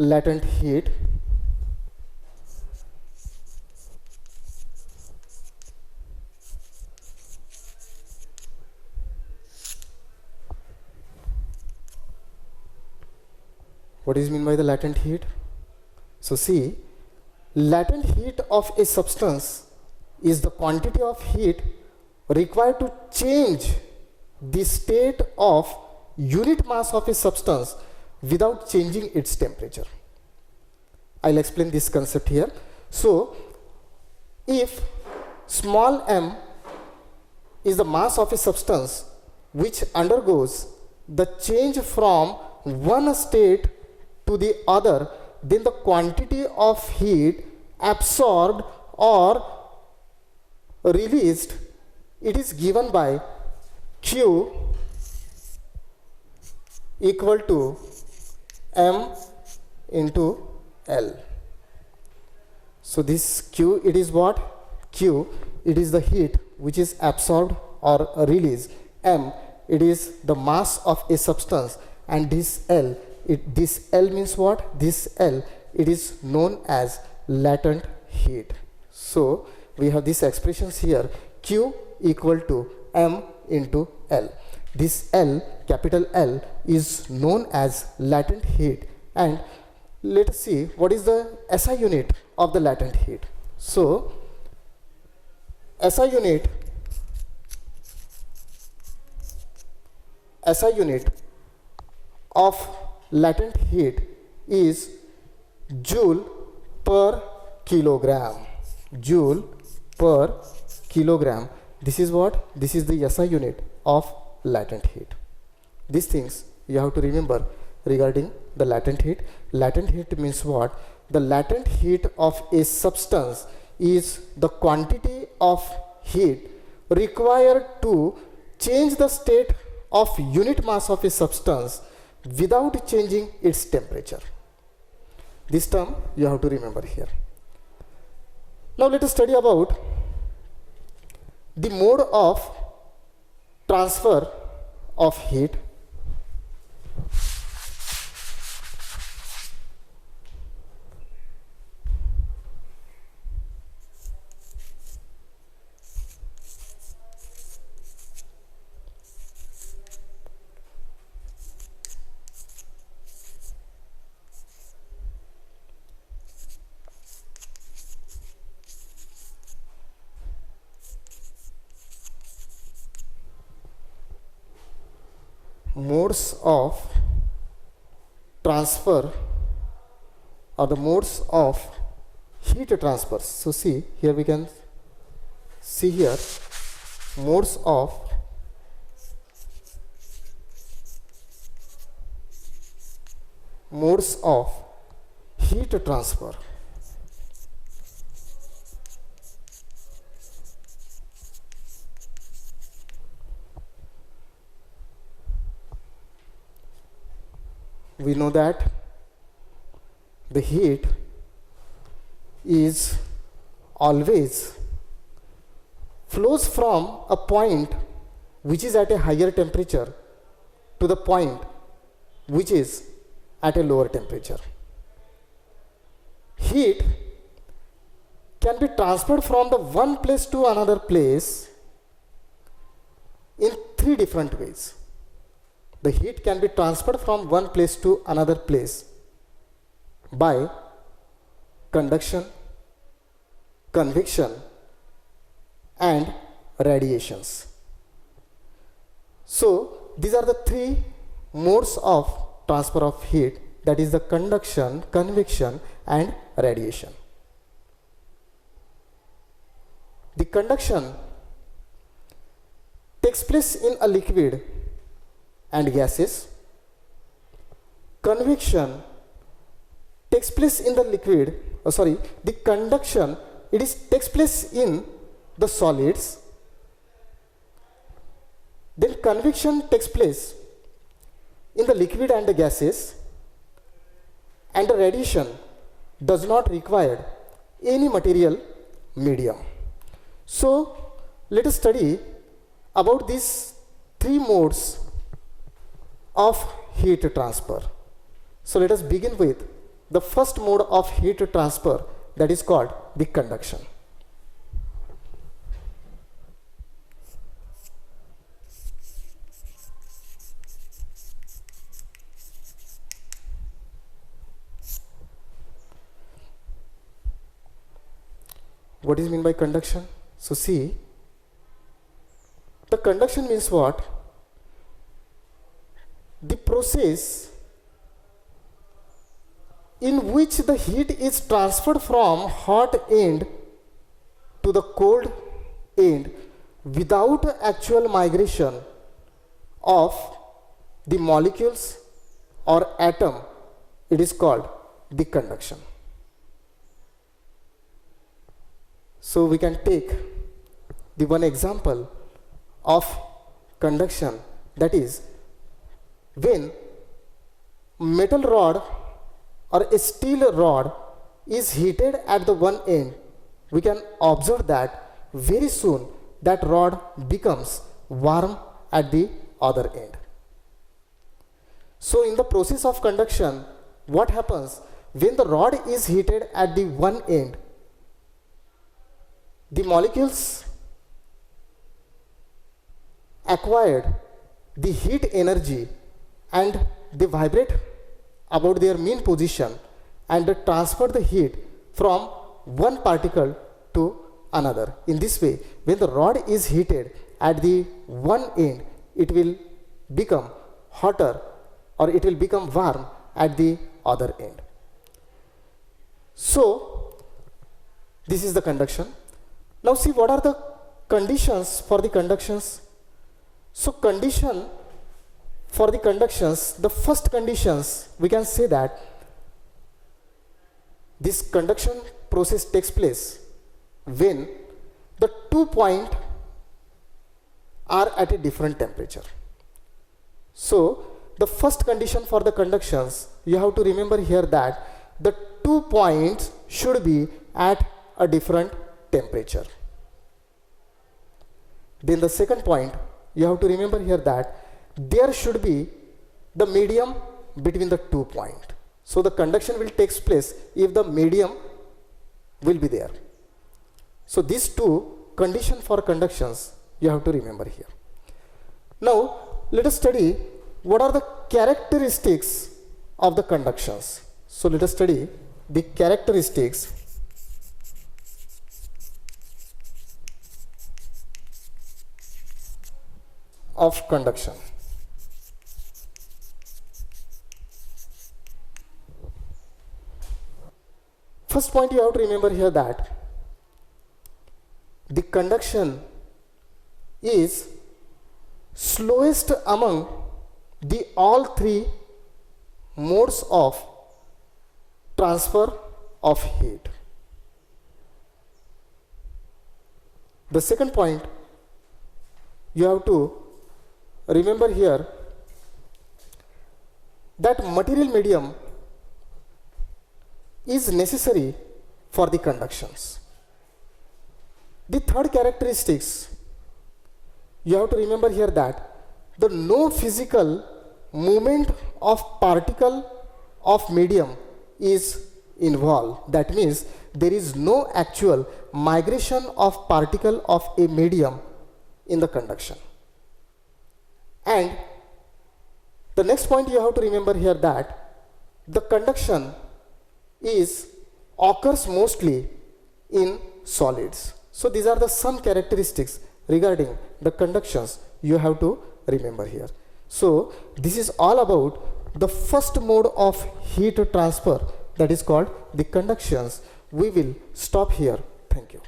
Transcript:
latent heat. What is meant by the latent heat? So see, latent heat of a substance is the quantity of heat required to change the state of unit mass of a substance without changing its temperature. I'll explain this concept here. So if small m is the mass of a substance which undergoes the change from one state to the other, then the quantity of heat absorbed or released, it is given by Q equal to M into L. So this Q, it is what? Q, it is the heat which is absorbed or released. M, it is the mass of a substance, and this L, this L means what? This L, it is known as latent heat. So we have these expressions here, Q equal to M into L. This L, capital L, is known as latent heat. And let us see what is the SI unit of the latent heat. So SI unit of latent heat is joule per kilogram. Joule per kilogram. This is what? This is the SI unit of latent heat. These things you have to remember regarding the latent heat. Latent heat means what? The latent heat of a substance is the quantity of heat required to change the state of unit mass of a substance without changing its temperature. This term you have to remember here. Now let us study about the mode of transfer of heat. Modes of transfer or the modes of heat transfer. So see here, we can see here modes of heat transfer. We know that the heat is always flows from a point which is at a higher temperature to the point which is at a lower temperature. Heat can be transferred from the one place to another place in three different ways. The heat can be transferred from one place to another place by conduction, convection, and radiations. So these are the three modes of transfer of heat, that is the conduction, convection, and radiation. The conduction takes place in a liquid and gases. Convection takes place in the liquid, the conduction, takes place in the solids. Then convection takes place in the liquid and the gases, and the radiation does not require any material medium. So let us study about these three modes of heat transfer. So let us begin with the first mode of heat transfer, that is called the conduction. What is meant by conduction? So see, the conduction means what? The process in which the heat is transferred from hot end to the cold end without actual migration of the molecules or atom, it is called the conduction. So we can take the one example of conduction, that is when metal rod or a steel rod is heated at the one end, we can observe that very soon that rod becomes warm at the other end. So in the process of conduction, what happens when the rod is heated at the one end? The molecules acquired the heat energy and they vibrate about their mean position and they transfer the heat from one particle to another. In this way, when the rod is heated at the one end, it will become hotter or it will become warm at the other end. So this is the conduction. Now see, what are the conditions for the conductions? So condition for the conductions, the first conditions, we can say that this conduction process takes place when the 2 points are at a different temperature. So the first condition for the conductions, you have to remember here that the 2 points should be at a different temperature. Then the second point, you have to remember here that there should be the medium between the 2 points. So the conduction will take place if the medium will be there. So these two conditions for conductions you have to remember here. Now let us study what are the characteristics of the conductions. So let us study the characteristics of conduction. First point you have to remember here that the conduction is slowest among the all three modes of transfer of heat. The second point you have to remember here that material medium is necessary for the conductions. The third characteristics you have to remember here that the no physical movement of particle of medium is involved. That means there is no actual migration of particle of a medium in the conduction. And the next point you have to remember here that the conduction occurs mostly in solids. So these are the some characteristics regarding the conductions you have to remember here. So this is all about the first mode of heat transfer, that is called the conductions. We will stop here. Thank you.